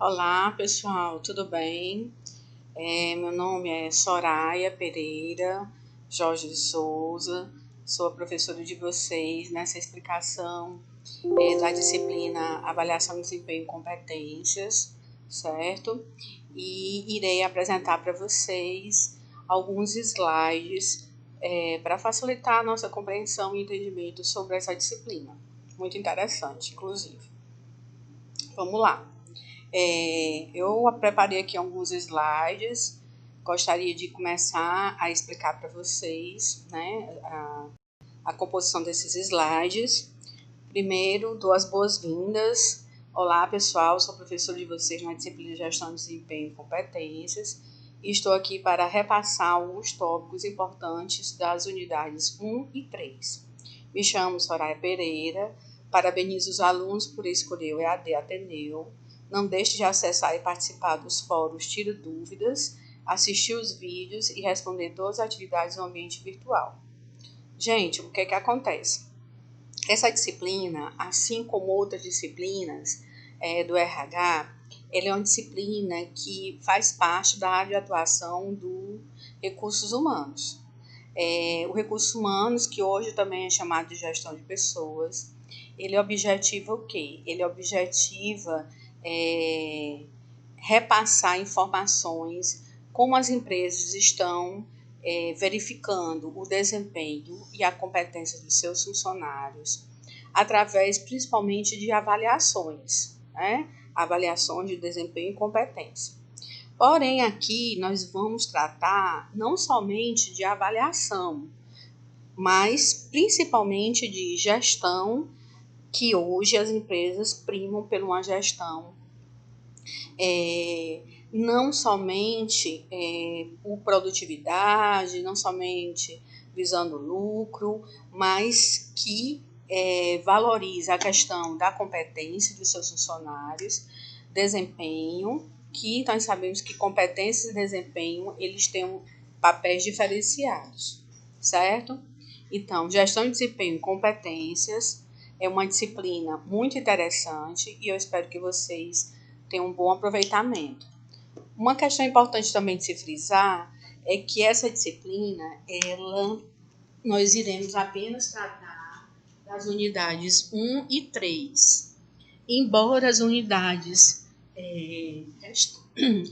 Olá, pessoal, tudo bem? Meu nome é Soraya Pereira Jorge de Souza, sou a professora de vocês nessa explicação da disciplina Avaliação de Desempenho e Competências, certo? E irei apresentar para vocês alguns slides para facilitar a nossa compreensão e entendimento sobre essa disciplina. Muito interessante, inclusive. Vamos lá. Eu preparei aqui alguns slides, gostaria de começar a explicar para vocês, né, a composição desses slides. Primeiro, dou as boas-vindas. Olá, pessoal, sou professora de vocês na disciplina de Gestão de Desempenho e Competências e estou aqui para repassar alguns tópicos importantes das unidades 1 e 3. Me chamo Soraya Pereira, parabenizo os alunos por escolher o EAD Ateneu. Não deixe de acessar e participar dos fóruns Tira Dúvidas, assistir os vídeos e responder todas as atividades no ambiente virtual. Gente, o que acontece? Essa disciplina, assim como outras disciplinas do RH, ela é uma disciplina que faz parte da área de atuação do recursos humanos. O recursos humanos, que hoje também é chamado de gestão de pessoas, ele objetiva o quê? Ele objetiva repassar informações como as empresas estão verificando o desempenho e a competência dos seus funcionários, através principalmente de avaliações, né? Avaliação de desempenho e competência. Porém, aqui nós vamos tratar não somente de avaliação, mas principalmente de gestão, que hoje as empresas primam por uma gestão não somente por produtividade, não somente visando lucro, mas que valoriza a questão da competência dos seus funcionários, desempenho, que nós sabemos que competência e desempenho, eles têm papéis diferenciados, certo? Então, gestão de desempenho e competências é uma disciplina muito interessante e eu espero que vocês tenham um bom aproveitamento. Uma questão importante também de se frisar é que essa disciplina, nós iremos apenas tratar das unidades 1 e 3. Embora as unidades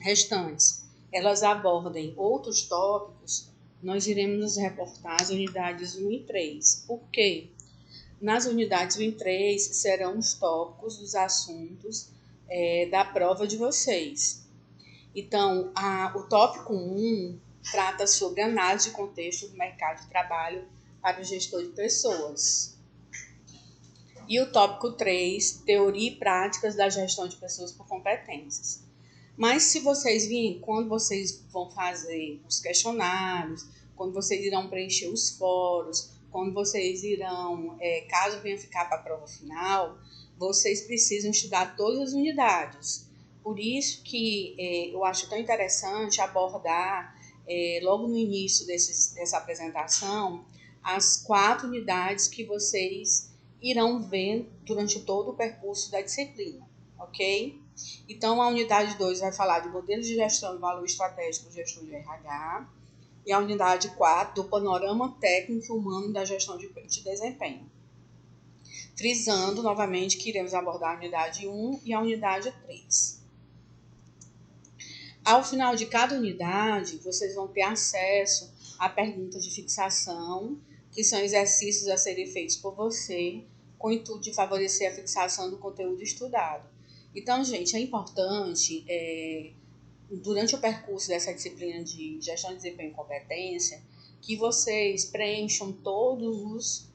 restantes elas abordem outros tópicos, nós iremos nos reportar às unidades 1 e 3. Por quê? Nas unidades 1 e 3 serão os tópicos dos assuntos da prova de vocês. Então, o tópico 1 trata sobre análise de contexto do mercado de trabalho para o gestor de pessoas. E o tópico 3, teoria e práticas da gestão de pessoas por competências. Mas se vocês virem, quando vocês vão fazer os questionários, quando vocês irão preencher os fóruns, quando vocês irão, caso venha ficar para a prova final, vocês precisam estudar todas as unidades. Por isso que eu acho tão interessante abordar, logo no início dessa apresentação, as 4 unidades que vocês irão ver durante todo o percurso da disciplina, ok? Então, a unidade 2 vai falar de modelos de gestão e valor estratégico do gestor de RH, e a unidade 4 do panorama técnico e humano da gestão de desempenho. Frisando novamente que iremos abordar a unidade 1 e a unidade 3. Ao final de cada unidade, vocês vão ter acesso a perguntas de fixação, que são exercícios a serem feitos por você, com o intuito de favorecer a fixação do conteúdo estudado. Então, gente, é importante, durante o percurso dessa disciplina de gestão de desempenho e competência, que vocês preencham todos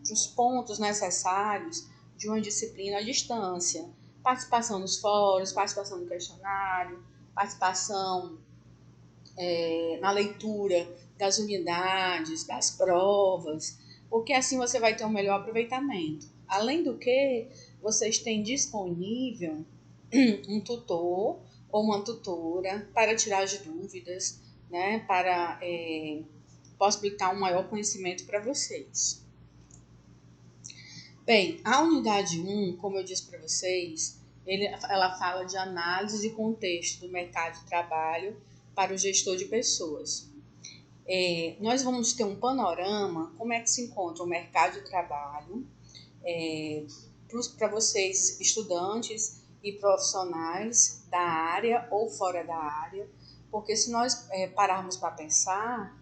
os pontos necessários de uma disciplina à distância. Participação nos fóruns, participação no questionário, participação na leitura das unidades, das provas, porque assim você vai ter um melhor aproveitamento. Além do que, vocês têm disponível um tutor ou uma tutora para tirar as dúvidas, né, para possibilitar um maior conhecimento para vocês. Bem, a unidade 1, como eu disse para vocês, ela fala de análise de contexto do mercado de trabalho para o gestor de pessoas. Nós vamos ter um panorama, como é que se encontra o mercado de trabalho, para vocês, estudantes e profissionais da área ou fora da área, porque se nós pararmos para pensar,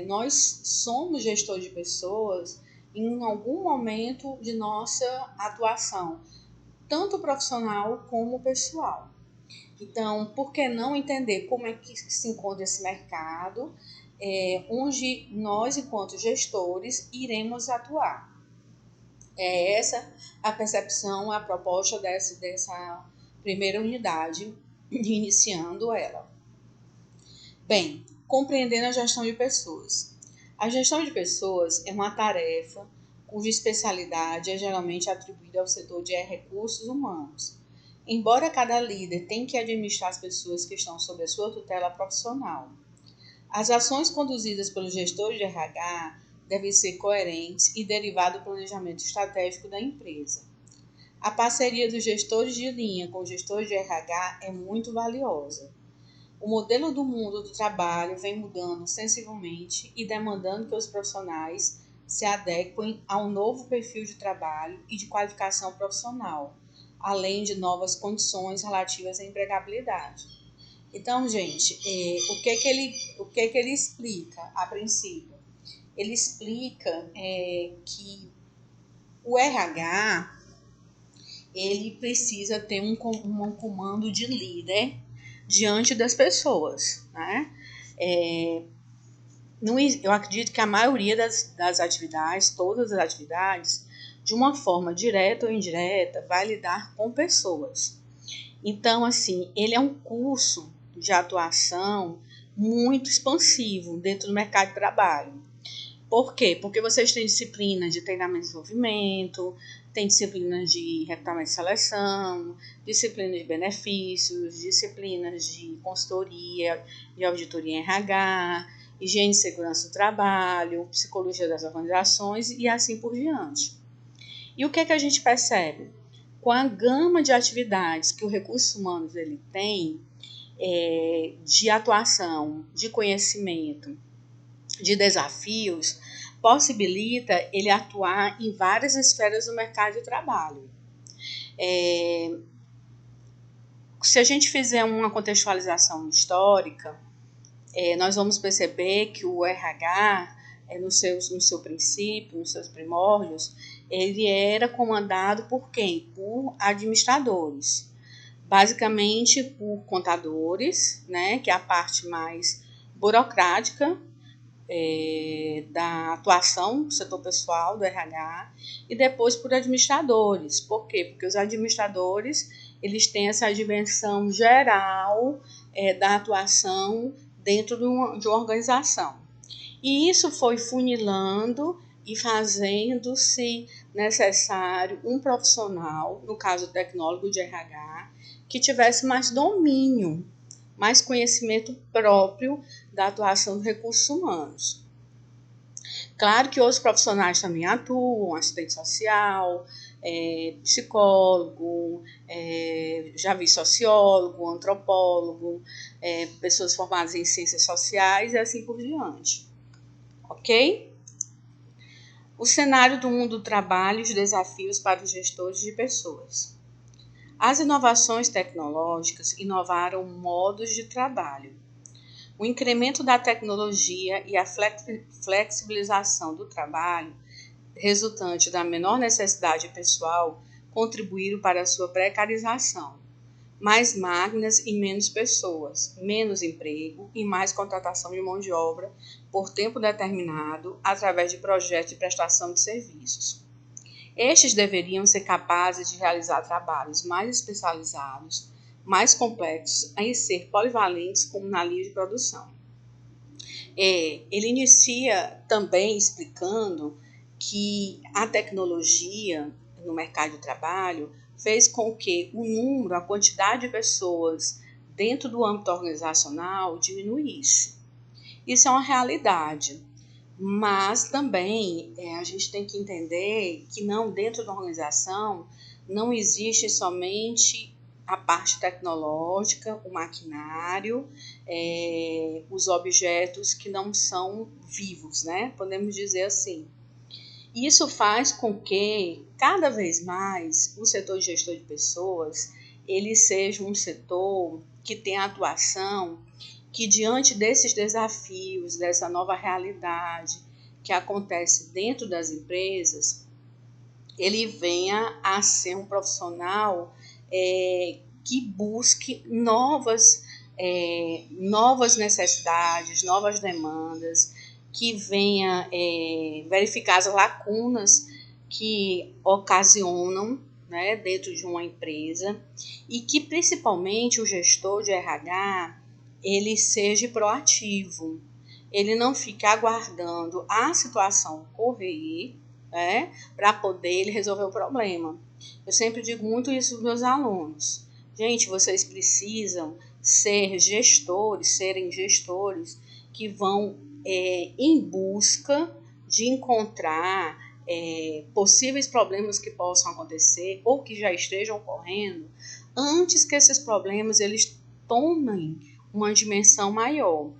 nós somos gestores de pessoas em algum momento de nossa atuação, tanto profissional como pessoal. Então, por que não entender como é que se encontra esse mercado, onde nós, enquanto gestores, iremos atuar? É essa a percepção, a proposta dessa primeira unidade, iniciando ela. Bem, compreendendo a gestão de pessoas. A gestão de pessoas é uma tarefa cuja especialidade é geralmente atribuída ao setor de recursos humanos. Embora cada líder tenha que administrar as pessoas que estão sob a sua tutela profissional, as ações conduzidas pelo gestor de RH devem ser coerentes e derivar do planejamento estratégico da empresa. A parceria dos gestores de linha com os gestores de RH é muito valiosa. O modelo do mundo do trabalho vem mudando sensivelmente e demandando que os profissionais se adequem a um novo perfil de trabalho e de qualificação profissional, além de novas condições relativas à empregabilidade. Então, gente, o que ele explica a princípio? Ele explica que o RH ele precisa ter um comando de líder diante das pessoas, né? Eu acredito que a maioria das atividades, todas as atividades, de uma forma direta ou indireta, vai lidar com pessoas. Então, assim, ele é um curso de atuação muito expansivo dentro do mercado de trabalho. Por quê? Porque vocês têm disciplinas de treinamento e desenvolvimento, tem disciplinas de recrutamento e seleção, disciplinas de benefícios, disciplinas de consultoria, de auditoria em RH, higiene e segurança do trabalho, psicologia das organizações e assim por diante. E o que a gente percebe? Com a gama de atividades que o recursos humanos ele tem, de atuação, de conhecimento, de desafios, possibilita ele atuar em várias esferas do mercado de trabalho. Se a gente fizer uma contextualização histórica, nós vamos perceber que o RH, no seu princípio, nos seus primórdios, ele era comandado por quem? Por administradores. Basicamente por contadores, né, que é a parte mais burocrática da atuação do setor pessoal, do RH, e depois por administradores. Por quê? Porque os administradores eles têm essa dimensão geral da atuação dentro de uma organização. E isso foi funilando e fazendo-se necessário um profissional, no caso tecnólogo de RH, que tivesse mais domínio, mais conhecimento próprio da atuação dos recursos humanos. Claro que outros profissionais também atuam, assistente social, psicólogo, já vi sociólogo, antropólogo, pessoas formadas em ciências sociais e assim por diante. Ok? O cenário do mundo do trabalho e os desafios para os gestores de pessoas. As inovações tecnológicas inovaram modos de trabalho. O incremento da tecnologia e a flexibilização do trabalho, resultante da menor necessidade pessoal, contribuíram para a sua precarização. Mais máquinas e menos pessoas, menos emprego e mais contratação de mão de obra por tempo determinado através de projetos de prestação de serviços. Estes deveriam ser capazes de realizar trabalhos mais especializados, mais complexos e ser polivalentes como na linha de produção. Ele inicia também explicando que a tecnologia no mercado de trabalho fez com que o número, a quantidade de pessoas dentro do âmbito organizacional diminuísse. Isso é uma realidade. Mas também a gente tem que entender que não dentro da organização não existe somente a parte tecnológica, o maquinário, os objetos que não são vivos, né? Podemos dizer assim. Isso faz com que, cada vez mais, o setor de gestão de pessoas, ele seja um setor que tem atuação, que diante desses desafios, dessa nova realidade que acontece dentro das empresas, ele venha a ser um profissional que busque novas necessidades, novas demandas, que venha verificar as lacunas que ocasionam, né, dentro de uma empresa, e que principalmente o gestor de RH ele seja proativo, ele não fique aguardando a situação correr, né, para poder ele resolver o problema. Eu sempre digo muito isso aos meus alunos. Gente, vocês precisam serem gestores que vão em busca de encontrar possíveis problemas que possam acontecer ou que já estejam ocorrendo antes que esses problemas eles tomem uma dimensão maior.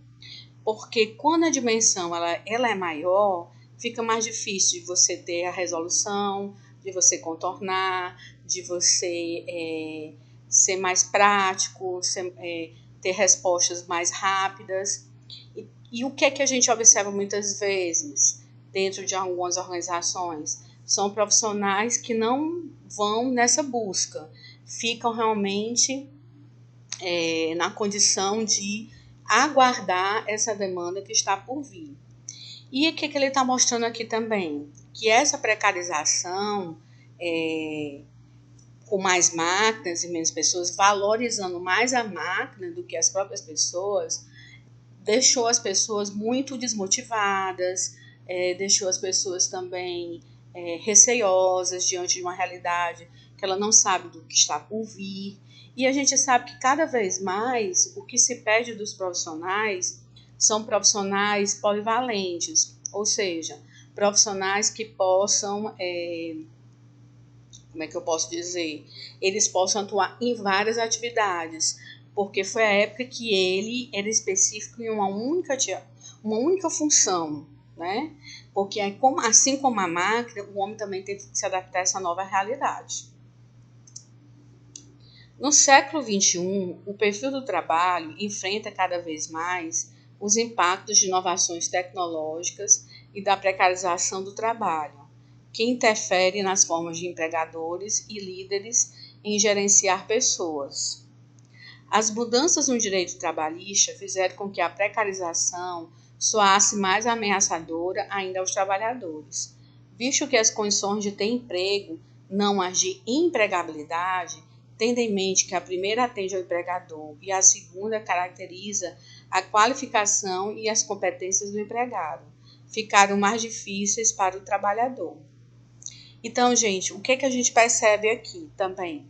Porque quando a dimensão ela é maior, fica mais difícil de você ter a resolução, de você contornar, de você ser mais prático, ter respostas mais rápidas. E o que é que a gente observa muitas vezes dentro de algumas organizações? São profissionais que não vão nessa busca, ficam realmente na condição de aguardar essa demanda que está por vir. E o que ele está mostrando aqui também? Que essa precarização, com mais máquinas e menos pessoas, valorizando mais a máquina do que as próprias pessoas, deixou as pessoas muito desmotivadas, deixou as pessoas também receiosas diante de uma realidade que ela não sabe do que está por vir. E a gente sabe que cada vez mais o que se pede dos profissionais são profissionais polivalentes, ou seja, profissionais que possam, como é que eu posso dizer? Eles possam atuar em várias atividades, porque foi a época que ele era específico em uma única função, né? Porque assim como a máquina, o homem também teve que se adaptar a essa nova realidade. No século XXI, o perfil do trabalho enfrenta cada vez mais os impactos de inovações tecnológicas e da precarização do trabalho, que interfere nas formas de empregadores e líderes em gerenciar pessoas. As mudanças no direito trabalhista fizeram com que a precarização soasse mais ameaçadora ainda aos trabalhadores, visto que as condições de ter emprego, não as de empregabilidade, tendo em mente que a primeira atende ao empregador e a segunda caracteriza a qualificação e as competências do empregado, ficaram mais difíceis para o trabalhador. Então, gente, o que a gente percebe aqui também?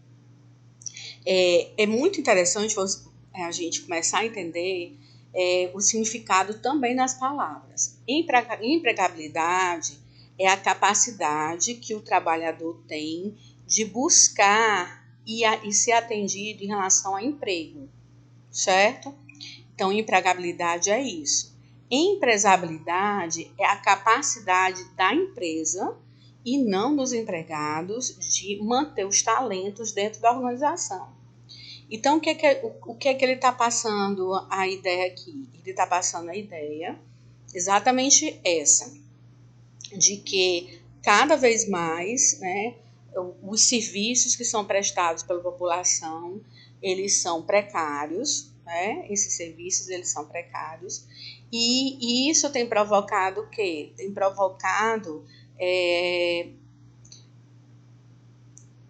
É muito interessante a gente começar a entender o significado também das palavras. Empregabilidade é a capacidade que o trabalhador tem de buscar e ser atendido em relação a emprego, certo? Então, empregabilidade é isso. Empresabilidade é a capacidade da empresa e não dos empregados de manter os talentos dentro da organização. Então, o que é que ele está passando a ideia aqui? Ele está passando a ideia exatamente essa, de que cada vez mais, né, os serviços que são prestados pela população, eles são precários, né? Esses serviços, eles são precários, e isso tem provocado o quê? Tem provocado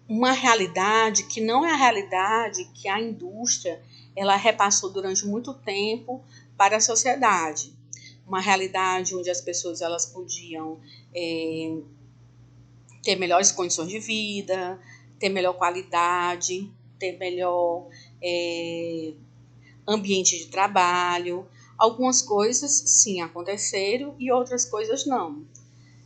uma realidade que não é a realidade que a indústria ela repassou durante muito tempo para a sociedade. Uma realidade onde as pessoas elas podiam ter melhores condições de vida, ter melhor qualidade, ter melhor ambiente de trabalho. Algumas coisas, sim, aconteceram e outras coisas não.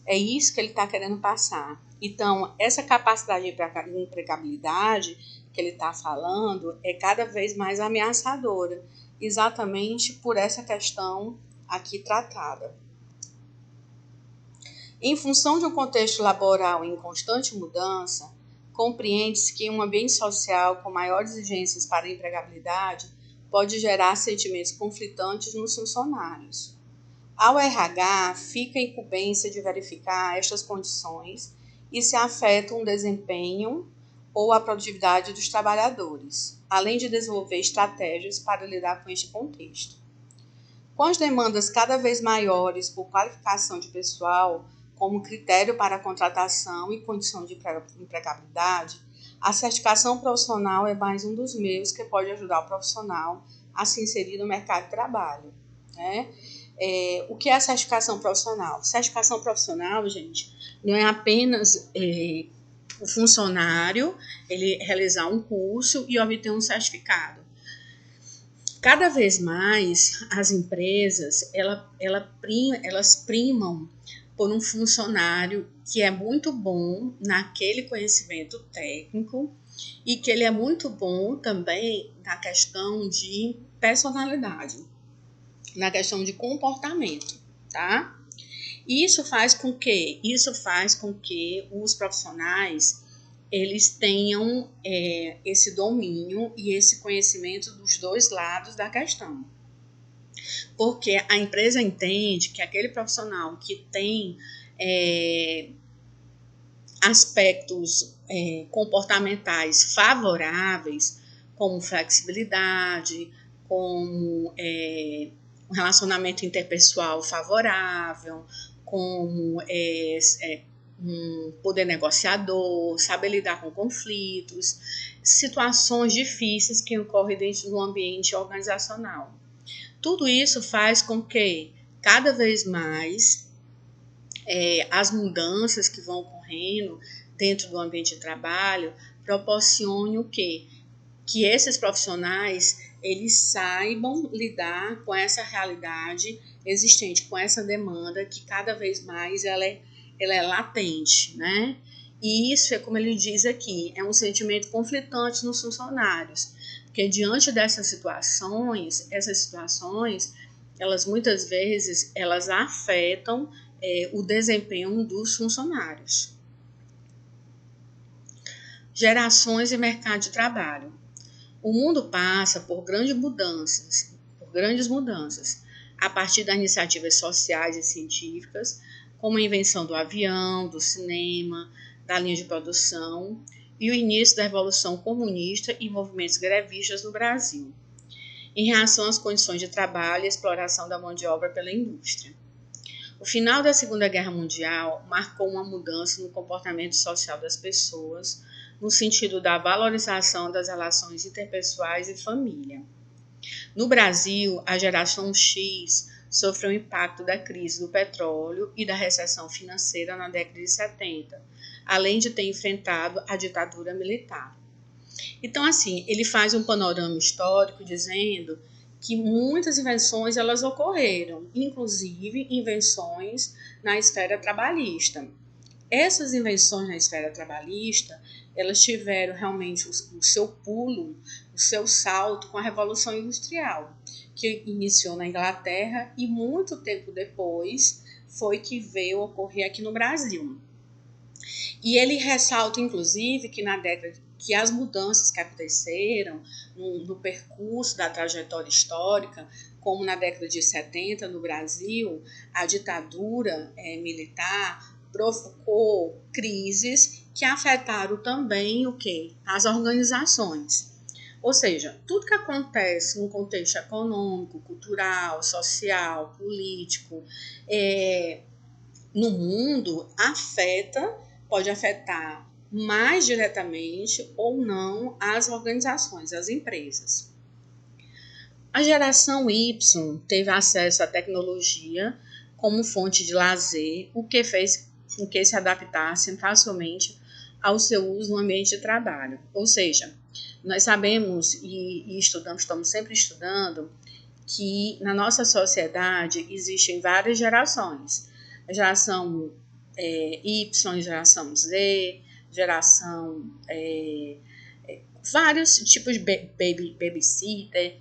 É isso que ele está querendo passar. Então, essa capacidade de empregabilidade, que ele está falando é cada vez mais ameaçadora, exatamente por essa questão aqui tratada. Em função de um contexto laboral em constante mudança, compreende-se que um ambiente social com maiores exigências para a empregabilidade pode gerar sentimentos conflitantes nos funcionários. Ao RH, fica a incumbência de verificar estas condições e se afetam o desempenho ou a produtividade dos trabalhadores, além de desenvolver estratégias para lidar com este contexto. Com as demandas cada vez maiores por qualificação de pessoal, como critério para a contratação e condição de empregabilidade, a certificação profissional é mais um dos meios que pode ajudar o profissional a se inserir no mercado de trabalho, né? O que é a certificação profissional? Certificação profissional, gente, não é apenas o funcionário ele realizar um curso e obter um certificado. Cada vez mais as empresas elas primam por um funcionário que é muito bom naquele conhecimento técnico e que ele é muito bom também na questão de personalidade, na questão de comportamento, tá? Isso faz com que os profissionais eles tenham esse domínio e esse conhecimento dos dois lados da questão. Porque a empresa entende que aquele profissional que tem aspectos comportamentais favoráveis, como flexibilidade, como um relacionamento interpessoal favorável, como um poder negociador, saber lidar com conflitos, situações difíceis que ocorrem dentro do ambiente organizacional. Tudo isso faz com que cada vez mais as mudanças que vão ocorrendo dentro do ambiente de trabalho proporcione o quê? Que esses profissionais eles saibam lidar com essa realidade existente, com essa demanda que cada vez mais ela é latente, né? E isso é como ele diz aqui, é um sentimento conflitante nos funcionários, porque diante dessas situações, elas muitas vezes elas afetam o desempenho dos funcionários. Gerações e mercado de trabalho. O mundo passa por grandes mudanças, a partir das iniciativas sociais e científicas, como a invenção do avião, do cinema, da linha de produção e o início da Revolução Comunista e movimentos grevistas no Brasil, em relação às condições de trabalho e exploração da mão de obra pela indústria. O final da Segunda Guerra Mundial marcou uma mudança no comportamento social das pessoas, no sentido da valorização das relações interpessoais e família. No Brasil, a geração X sofreu o impacto da crise do petróleo e da recessão financeira na década de 70, além de ter enfrentado a ditadura militar. Então, assim, ele faz um panorama histórico dizendo que muitas invenções elas ocorreram, inclusive invenções na esfera trabalhista. Essas invenções na esfera trabalhista, elas tiveram realmente o seu pulo, o seu salto com a Revolução Industrial, que iniciou na Inglaterra e muito tempo depois foi que veio ocorrer aqui no Brasil. E ele ressalta, inclusive, que as mudanças que aconteceram no percurso da trajetória histórica, como na década de 70 no Brasil, a ditadura militar provocou crises que afetaram também o quê? As organizações. Ou seja, tudo que acontece no contexto econômico, cultural, social, político, no mundo, pode afetar mais diretamente ou não as organizações, as empresas. A geração Y teve acesso à tecnologia como fonte de lazer, o que fez com que se adaptassem facilmente ao seu uso no ambiente de trabalho. Ou seja, nós sabemos e estamos sempre estudando que na nossa sociedade existem várias gerações. A geração Y, geração Z, geração vários tipos de babysitter,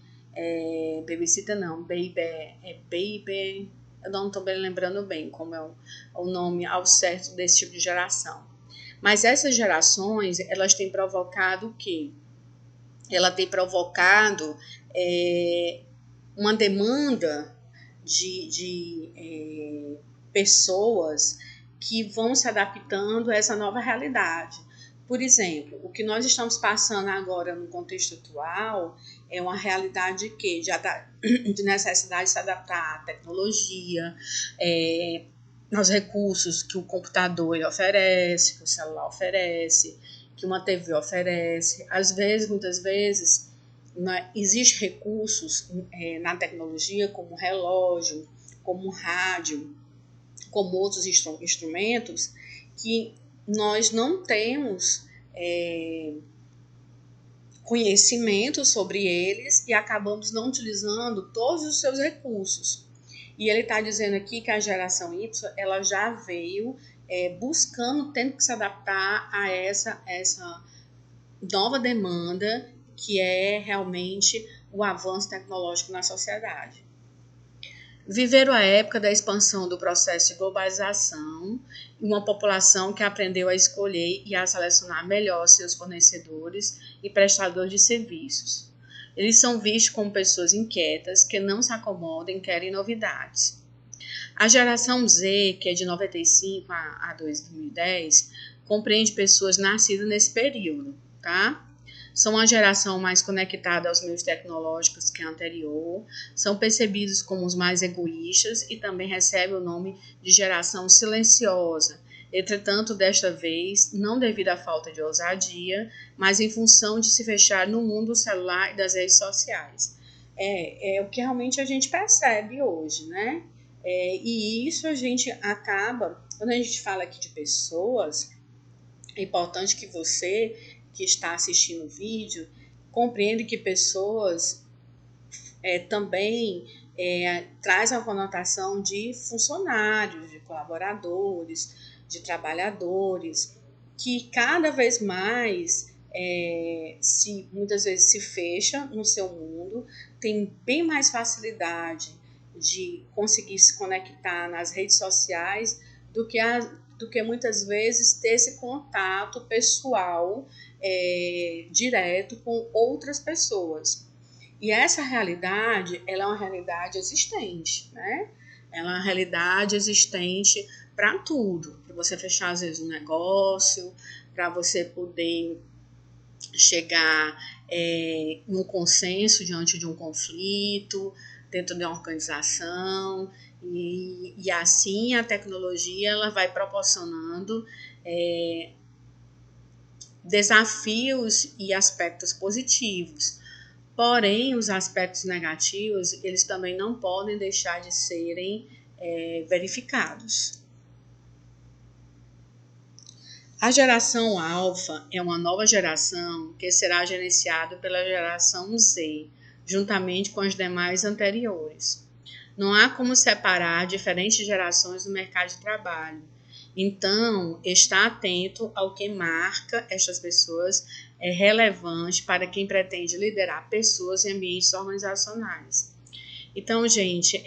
baby, eu não estou bem lembrando bem como é o nome ao certo desse tipo de geração. Mas essas gerações, elas têm provocado o quê? Ela tem provocado uma demanda de pessoas que vão se adaptando a essa nova realidade. Por exemplo, o que nós estamos passando agora no contexto atual é uma realidade de necessidade de se adaptar à tecnologia, aos recursos que o computador ele oferece, que o celular oferece, que uma TV oferece. Às vezes, muitas vezes, existem recursos na tecnologia, como relógio, como rádio, como outros instrumentos, que nós não temos conhecimento sobre eles e acabamos não utilizando todos os seus recursos. E ele está dizendo aqui que a geração Y ela já veio buscando, tendo que se adaptar a essa nova demanda que é realmente o avanço tecnológico na sociedade. Viveram a época da expansão do processo de globalização e uma população que aprendeu a escolher e a selecionar melhor seus fornecedores e prestadores de serviços. Eles são vistos como pessoas inquietas que não se acomodam e querem novidades. A geração Z, que é de 95 a 2010, compreende pessoas nascidas nesse período, tá? São uma geração mais conectada aos meios tecnológicos que a anterior, são percebidos como os mais egoístas e também recebem o nome de geração silenciosa. Entretanto, desta vez, não devido à falta de ousadia, mas em função de se fechar no mundo do celular e das redes sociais. É o que realmente a gente percebe hoje, né? E isso a gente acaba, quando a gente fala aqui de pessoas, é importante que você que está assistindo o vídeo compreenda que pessoas também traz a conotação de funcionários, de colaboradores, de trabalhadores, que cada vez mais muitas vezes se fecha no seu mundo, tem bem mais facilidade de conseguir se conectar nas redes sociais do que muitas vezes ter esse contato pessoal direto com outras pessoas. E essa realidade, ela é uma realidade existente, né? Ela é uma realidade existente para tudo, para você fechar às vezes um negócio, para você poder chegar num consenso diante de um conflito, dentro de uma organização, e assim a tecnologia ela vai proporcionando desafios e aspectos positivos. Porém, os aspectos negativos, eles também não podem deixar de serem verificados. A geração alfa é uma nova geração que será gerenciada pela geração Z, juntamente com as demais anteriores. Não há como separar diferentes gerações do mercado de trabalho. Então, estar atento ao que marca estas pessoas é relevante para quem pretende liderar pessoas em ambientes organizacionais. Então, gente,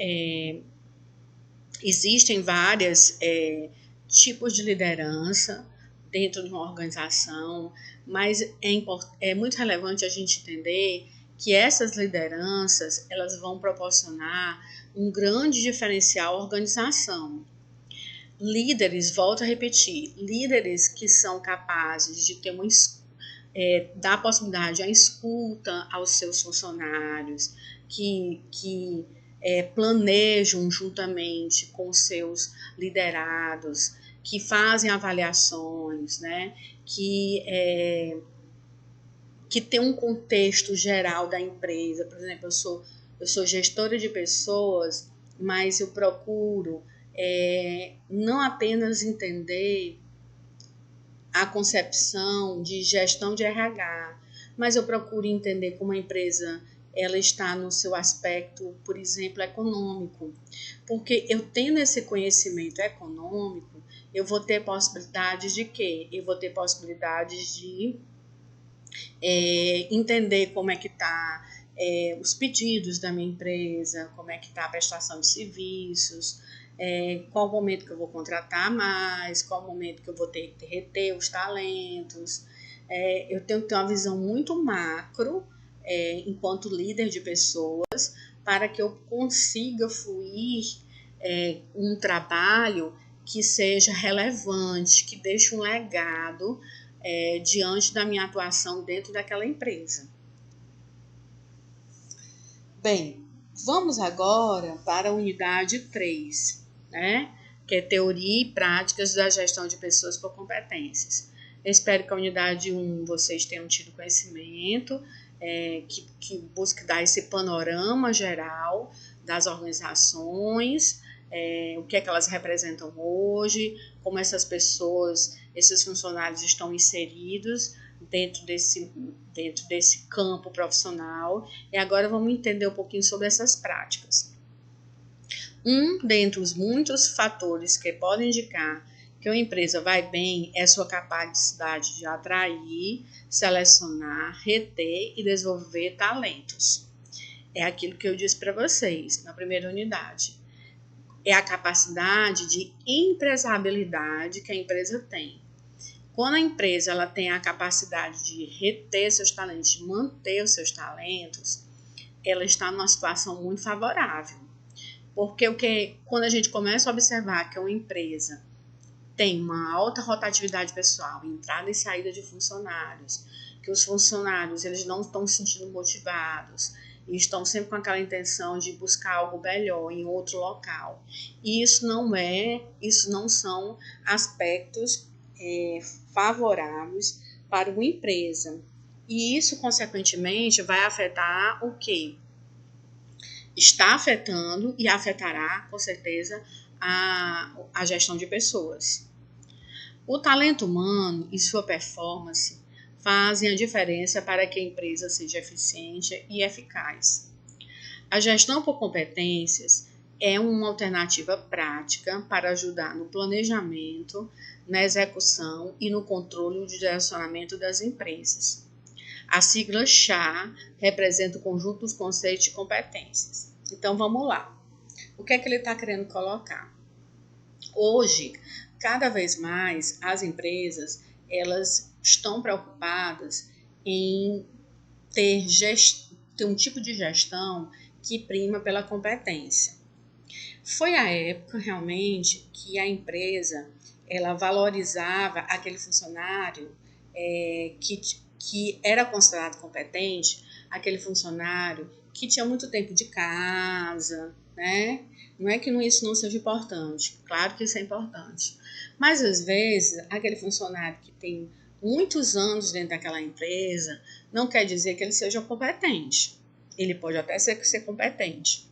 existem vários tipos de liderança dentro de uma organização, mas é muito relevante a gente entender que essas lideranças elas vão proporcionar um grande diferencial à organização. Líderes, volto a repetir, líderes que são capazes de ter dar a possibilidade à escuta aos seus funcionários, que planejam juntamente com os seus liderados, que fazem avaliações, né? Que tem um contexto geral da empresa. Por exemplo, eu sou gestora de pessoas, mas eu procuro não apenas entender a concepção de gestão de RH, mas eu procuro entender como a empresa ela está no seu aspecto, por exemplo, econômico. Porque eu tendo esse conhecimento econômico, eu vou ter possibilidades de quê? Eu vou ter possibilidades de entender como é que está os pedidos da minha empresa, como é que está a prestação de serviços, qual o momento que eu vou contratar mais, qual o momento que eu vou ter que reter os talentos. Eu tenho que ter uma visão muito macro, enquanto líder de pessoas, para que eu consiga fluir um trabalho que seja relevante, que deixe um legado diante da minha atuação dentro daquela empresa. Bem, vamos agora para a unidade 3, né? Que é teoria e práticas da gestão de pessoas por competências. Eu espero que a unidade 1 vocês tenham tido conhecimento, que busque dar esse panorama geral das organizações, o que é que elas representam hoje, como essas pessoas, esses funcionários estão inseridos dentro desse campo profissional. E agora vamos entender um pouquinho sobre essas práticas. Dentre os muitos fatores que podem indicar que uma empresa vai bem é sua capacidade de atrair, selecionar, reter e desenvolver talentos. É aquilo que eu disse para vocês na primeira unidade. É a capacidade de empresariabilidade que a empresa tem. Quando a empresa ela tem a capacidade de reter seus talentos, de manter os seus talentos, ela está numa situação muito favorável. Porque quando a gente começa a observar que uma empresa tem uma alta rotatividade pessoal, entrada e saída de funcionários, que os funcionários eles não estão se sentindo motivados e estão sempre com aquela intenção de buscar algo melhor em outro local. E isso não são aspectos favoráveis para uma empresa. E isso, consequentemente, vai afetar o quê? Está afetando e afetará, com certeza, a gestão de pessoas. O talento humano e sua performance fazem a diferença para que a empresa seja eficiente e eficaz. A gestão por competências é uma alternativa prática para ajudar no planejamento, na execução e no controle de direcionamento das empresas. A sigla CHA representa o conjunto dos conceitos de competências. Então, vamos lá. O que é que ele está querendo colocar? Hoje, cada vez mais, as empresas elas estão preocupadas em ter um tipo de gestão que prima pela competência. Foi a época, realmente, que a empresa ela valorizava aquele funcionário que era considerado competente, aquele funcionário que tinha muito tempo de casa, né? Não é que isso não seja importante, claro que isso é importante. Mas, às vezes, aquele funcionário que tem muitos anos dentro daquela empresa não quer dizer que ele seja competente. Ele pode até ser competente.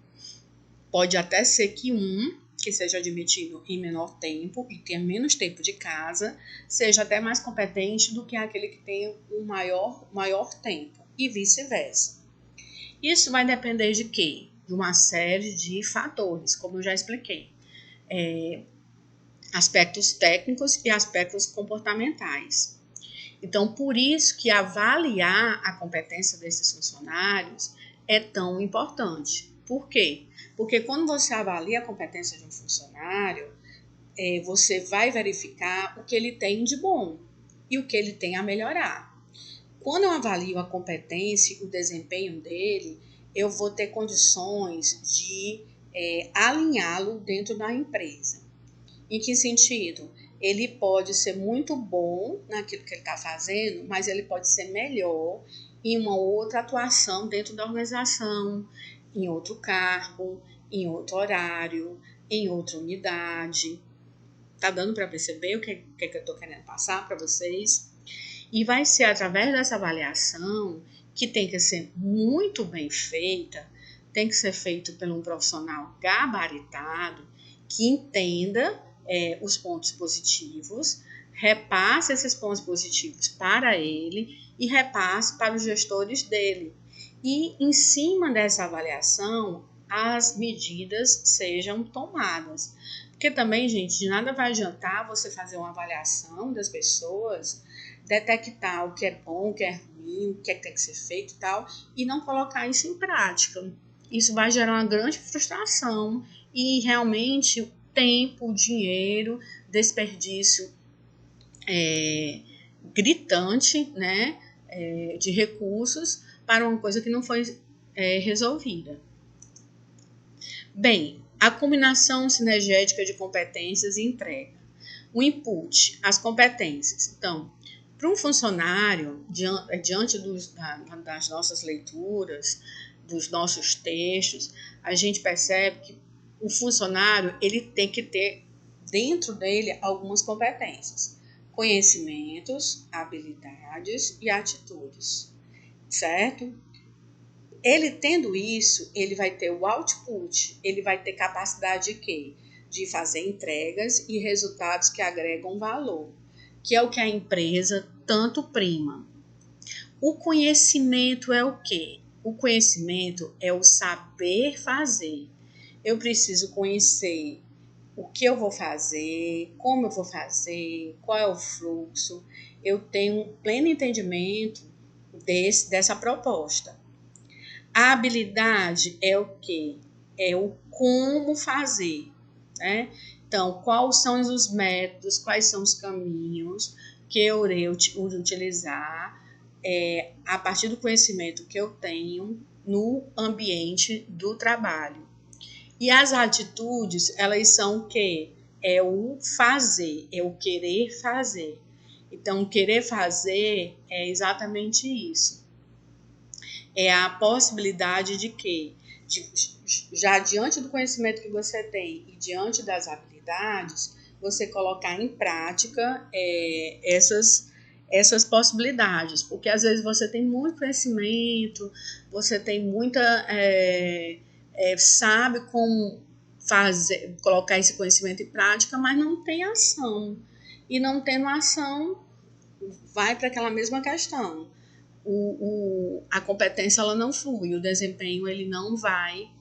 Pode até ser que seja admitido em menor tempo e tenha menos tempo de casa, seja até mais competente do que aquele que tem um maior tempo, e vice-versa. Isso vai depender de quê? De uma série de fatores, como eu já expliquei. Aspectos técnicos e aspectos comportamentais. Então, por isso que avaliar a competência desses funcionários é tão importante. Por quê? Porque quando você avalia a competência de um funcionário, você vai verificar o que ele tem de bom e o que ele tem a melhorar. Quando eu avalio a competência e o desempenho dele, eu vou ter condições de alinhá-lo dentro da empresa. Em que sentido? Ele pode ser muito bom naquilo que ele está fazendo, mas ele pode ser melhor em uma outra atuação dentro da organização, em outro cargo, em outro horário, em outra unidade. Tá dando para perceber o que eu estou querendo passar para vocês? E vai ser através dessa avaliação, que tem que ser muito bem feita, tem que ser feito por um profissional gabaritado, que entenda os pontos positivos, repasse esses pontos positivos para ele e repasse para os gestores dele. E em cima dessa avaliação, as medidas sejam tomadas. Porque também, gente, de nada vai adiantar você fazer uma avaliação das pessoas detectar o que é bom, o que é ruim, o que é que tem que ser feito e tal, e não colocar isso em prática. Isso vai gerar uma grande frustração e realmente tempo, dinheiro, desperdício gritante, né, de recursos para uma coisa que não foi resolvida. Bem, a combinação sinergética de competências e entrega. O input, as competências. Então, para um funcionário, diante das nossas leituras, dos nossos textos, a gente percebe que o funcionário ele tem que ter dentro dele algumas competências, conhecimentos, habilidades e atitudes, certo? Ele tendo isso, ele vai ter o output, ele vai ter capacidade de quê? De fazer entregas e resultados que agregam valor, que é o que a empresa tanto prima. O conhecimento é o quê? O conhecimento é o saber fazer. Eu preciso conhecer o que eu vou fazer, como eu vou fazer, qual é o fluxo. Eu tenho um pleno entendimento dessa proposta. A habilidade é o quê? É o como fazer, né? Então, quais são os métodos, quais são os caminhos que eu irei utilizar a partir do conhecimento que eu tenho no ambiente do trabalho. E as atitudes, elas são o quê? É o fazer, é o querer fazer. Então, querer fazer é exatamente isso. É a possibilidade de que, já diante do conhecimento que você tem e diante das habilidades, você colocar em prática essas possibilidades. Porque às vezes você tem muito conhecimento, você tem muita. Sabe como fazer, colocar esse conhecimento em prática, mas não tem ação. E não tendo ação, vai para aquela mesma questão. A competência ela não flui, o desempenho ele não vai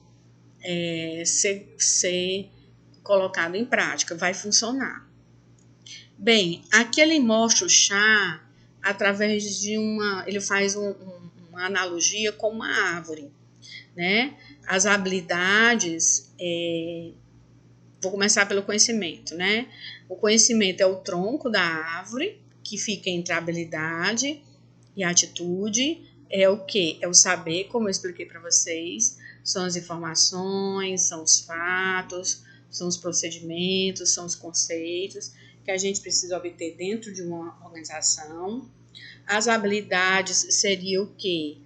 ser colocado em prática, vai funcionar. Bem, aqui ele mostra o chá através de ele faz uma analogia com uma árvore, né? As habilidades, vou começar pelo conhecimento, né? O conhecimento é o tronco da árvore, que fica entre a habilidade e a atitude. É o quê? É o saber, como eu expliquei para vocês, são as informações, são os fatos, são os procedimentos, são os conceitos que a gente precisa obter dentro de uma organização. As habilidades seria o quê?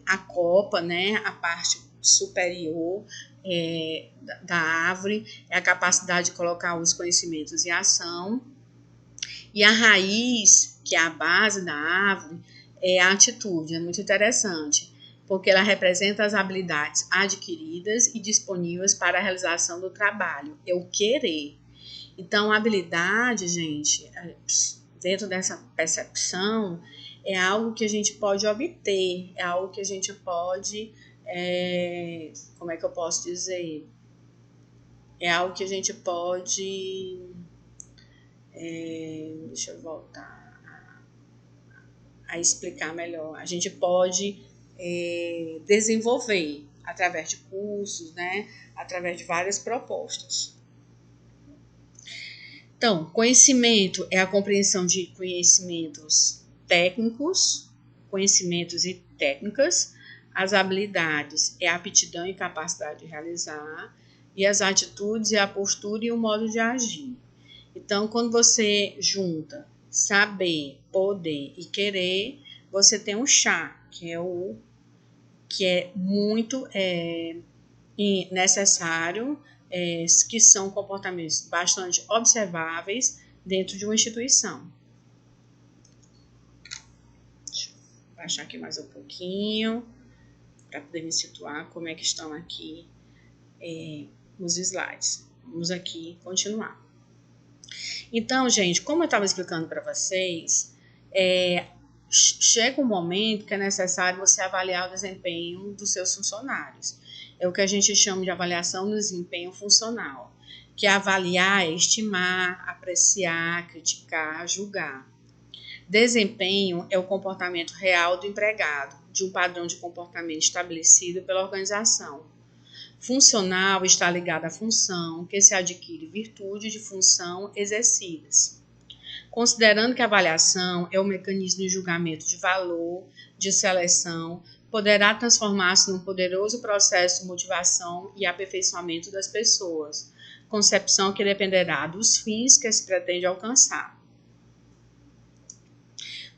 A copa, né? A parte superior da árvore, é a capacidade de colocar os conhecimentos em ação. E a raiz, que é a base da árvore, é a atitude. É muito interessante, porque ela representa as habilidades adquiridas e disponíveis para a realização do trabalho. É o querer. Então, a habilidade, gente, dentro dessa percepção, é algo que a gente pode obter, é algo que a gente pode, como é que eu posso dizer? É algo que a gente pode, deixa eu voltar a explicar melhor. A gente pode desenvolver através de cursos, né? Através de várias propostas. Então, conhecimento é a compreensão de conhecimentos técnicos, conhecimentos e técnicas. As habilidades é a aptidão e capacidade de realizar. E as atitudes é a postura e o modo de agir. Então, quando você junta saber, poder e querer, você tem um chá, que é muito necessário, que são comportamentos bastante observáveis dentro de uma instituição. Deixa eu baixar aqui mais um pouquinho para poder me situar como é que estão aqui os slides. Vamos aqui continuar. Então, gente, como eu estava explicando para vocês, chega um momento que é necessário você avaliar o desempenho dos seus funcionários. É o que a gente chama de avaliação do desempenho funcional, que é avaliar, estimar, apreciar, criticar, julgar. Desempenho é o comportamento real do empregado, de um padrão de comportamento estabelecido pela organização. Funcional está ligado à função, que se adquire virtude de função exercidas. Considerando que a avaliação é o mecanismo de julgamento de valor, de seleção, poderá transformar-se num poderoso processo de motivação e aperfeiçoamento das pessoas, concepção que dependerá dos fins que se pretende alcançar.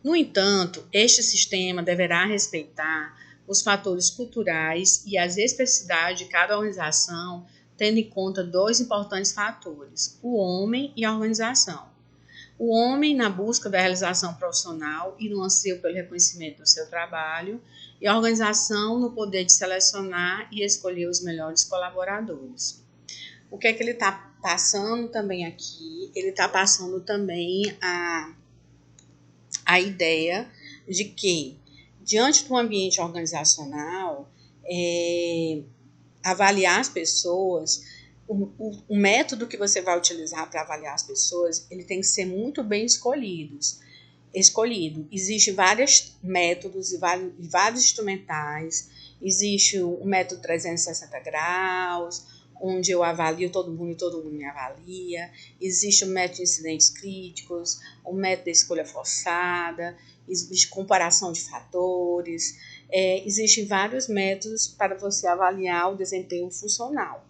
No entanto, este sistema deverá respeitar os fatores culturais e as especificidades de cada organização, tendo em conta dois importantes fatores: o homem e a organização. O homem na busca da realização profissional e no anseio pelo reconhecimento do seu trabalho, e a organização no poder de selecionar e escolher os melhores colaboradores. O que é que ele está passando também aqui? Ele está passando também a ideia de que, diante do ambiente organizacional, avaliar as pessoas, o método que você vai utilizar para avaliar as pessoas, ele tem que ser muito bem escolhido. Existem vários métodos e vários instrumentais. Existe o método 360 graus, onde eu avalio todo mundo e todo mundo me avalia. Existe o método de incidentes críticos, o método da escolha forçada, existe comparação de fatores. Existem vários métodos para você avaliar o desempenho funcional.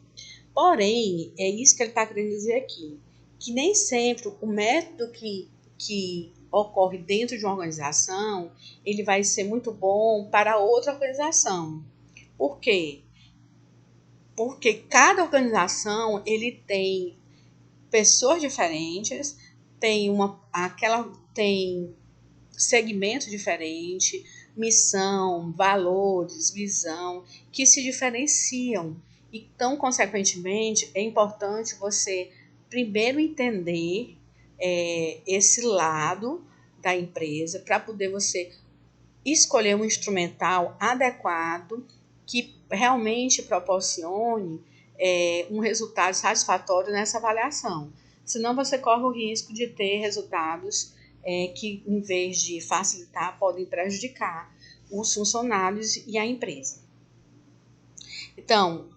Porém, é isso que ele está querendo dizer aqui, que nem sempre o método que ocorre dentro de uma organização, ele vai ser muito bom para outra organização. Por quê? Porque cada organização ele tem pessoas diferentes, tem segmento diferente, missão, valores, visão, que se diferenciam. Então, consequentemente, é importante você primeiro entender esse lado da empresa para poder você escolher um instrumental adequado que realmente proporcione um resultado satisfatório nessa avaliação. Senão você corre o risco de ter resultados que, em vez de facilitar, podem prejudicar os funcionários e a empresa. Então,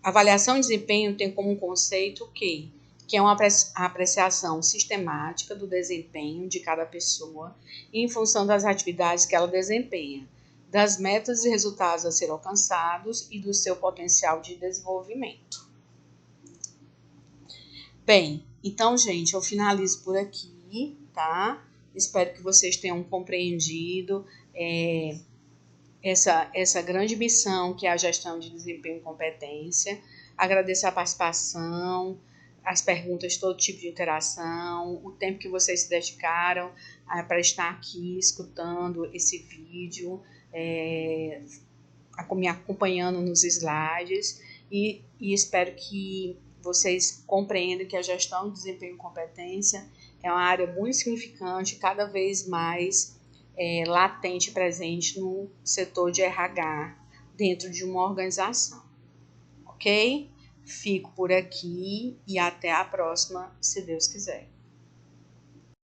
a avaliação de desempenho tem como conceito que é uma apreciação sistemática do desempenho de cada pessoa em função das atividades que ela desempenha, das metas e resultados a ser alcançados e do seu potencial de desenvolvimento. Bem, então, gente, eu finalizo por aqui, tá? Espero que vocês tenham compreendido essa grande missão que é a gestão de desempenho e competência. Agradeço a participação, as perguntas, todo tipo de interação, o tempo que vocês se dedicaram para estar aqui escutando esse vídeo, me acompanhando nos slides e espero que vocês compreendam que a gestão de desempenho e competência é uma área muito significante, cada vez mais latente e presente no setor de RH dentro de uma organização. Ok? Fico por aqui e até a próxima, se Deus quiser.